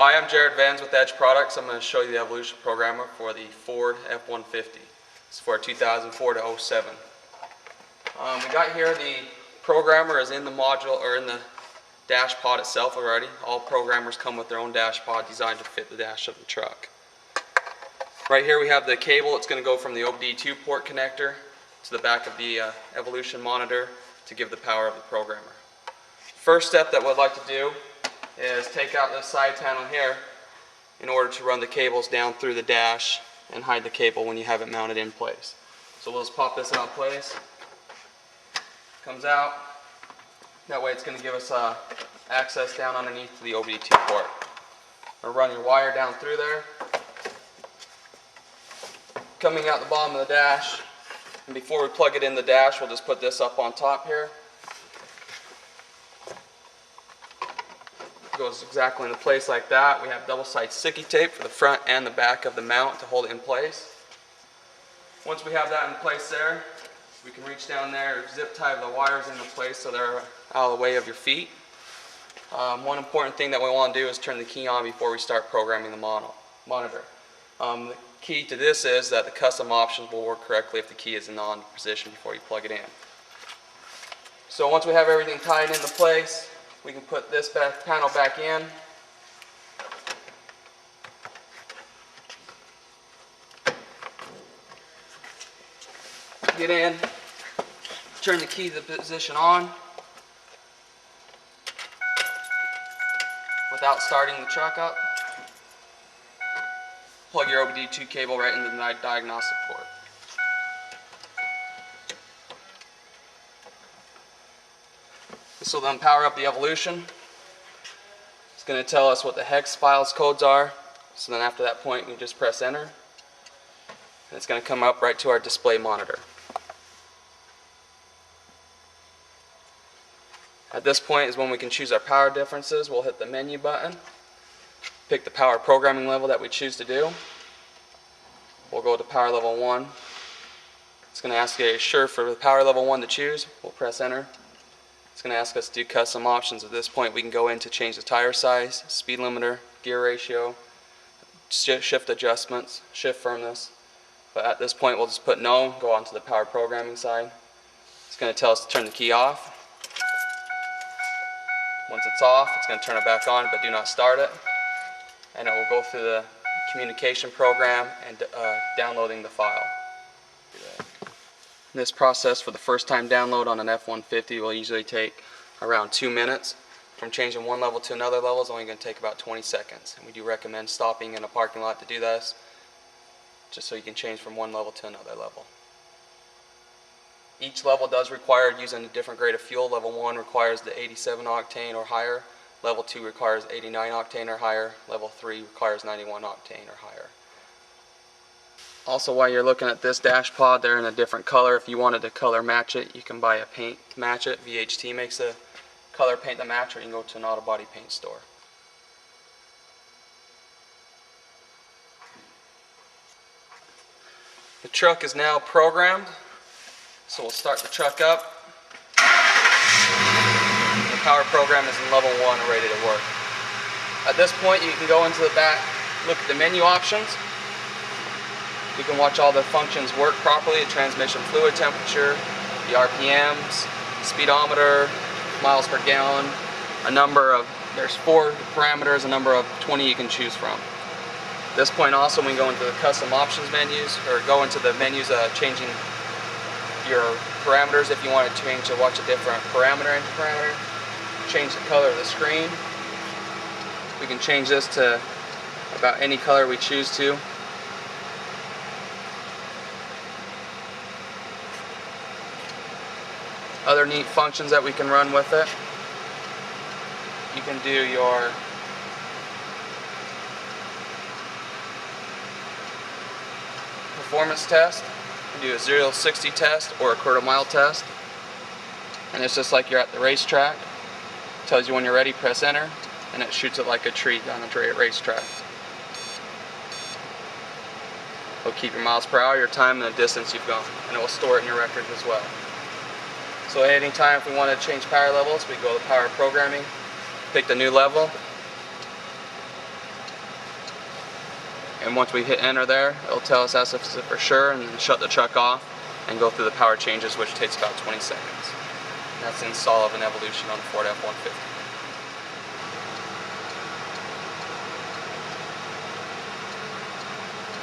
Hi, I'm Jared Vans with Edge Products. I'm going to show you the evolution programmer for the Ford F150. It's for 2004 to 07. We got here the programmer is in the module or in the dash pod itself already. All programmers come with their own dash pod designed to fit the dash of the truck. Right here we have the cable. It's going to go from the OBD2 port connector to the back of the evolution monitor to give the power of the programmer. First step that we'd like to do is take out this side panel here in order to run the cables down through the dash and hide the cable when you have it mounted in place. So we'll just pop this out of place. Comes out. That way it's going to give us access down underneath to the OBD2 port. We'll run your wire down through there. Coming out the bottom of the dash. And before we plug it in the dash, we'll just put this up on top here. Goes exactly into place like that. We have double-sided sticky tape for the front and the back of the mount to hold it in place. Once we have that in place there, we can reach down there, zip tie the wires into place so they're out of the way of your feet. One important thing that we want to do is turn the key on before we start programming the monitor. The key to this is that the custom options will work correctly if the key is in on position before you plug it in. So once we have everything tied into place, we can put this panel back in. Get in, turn the key to the position on without starting the truck up. Plug your OBD2 cable right into the diagnostic port. This will then power up the evolution. It's going to tell us what the hex files codes are. So then after that point we just press enter. And it's going to come up right to our display monitor. At this point is when we can choose our power differences. We'll hit the menu button. Pick the power programming level that we choose to do. We'll go to power level 1. It's going to ask you sure for the power level 1 to choose. We'll press enter. It's going to ask us to do custom options. At this point we can go in to change the tire size, speed limiter, gear ratio, shift adjustments, shift firmness. But at this point we'll just put no, go on to the power programming side. It's going to tell us to turn the key off. Once it's off, it's going to turn it back on, but do not start it. And it will go through the communication program and downloading the file. This process for the first time download on an F150 will usually take around 2 minutes. From changing one level to another level is only going to take about 20 seconds. And we do recommend stopping in a parking lot to do this, just so you can change from one level to another level. Each level does require using a different grade of fuel. Level 1 requires the 87 octane or higher. Level 2 requires 89 octane or higher. Level 3 requires 91 octane or higher. Also, while you're looking at this dash pod, they're in a different color. If you wanted to color match it, you can buy a paint to match it. VHT makes a color paint to match, or you can go to an auto body paint store. The truck is now programmed, so we'll start the truck up. The power program is in level 1 and ready to work. At this point you can go into the back, look at the menu options. You can watch all the functions work properly: the transmission fluid temperature, the RPMs, speedometer, miles per gallon, there's 4 parameters, a number of 20 you can choose from. At this point also we can go into the custom options menus, or go into the menus changing your parameters. If you want to change to watch a different parameter, engine parameter, change the color of the screen. We can change this to about any color we choose to. Other neat functions that we can run with it. You can do your performance test. You can do a 0 to 60 test or a quarter-mile test. And it's just like you're at the racetrack. It tells you when you're ready, press enter, and it shoots it like a tree down the racetrack. It'll keep your miles per hour, your time, and the distance you've gone, and it will store it in your records as well. So at any time if we want to change power levels, we go to power programming, pick the new level, And once we hit enter there, it'll tell us as if it's for sure, and then shut the truck off and go through the power changes, which takes about 20 seconds. And that's the install of an Evolution on the Ford F-150.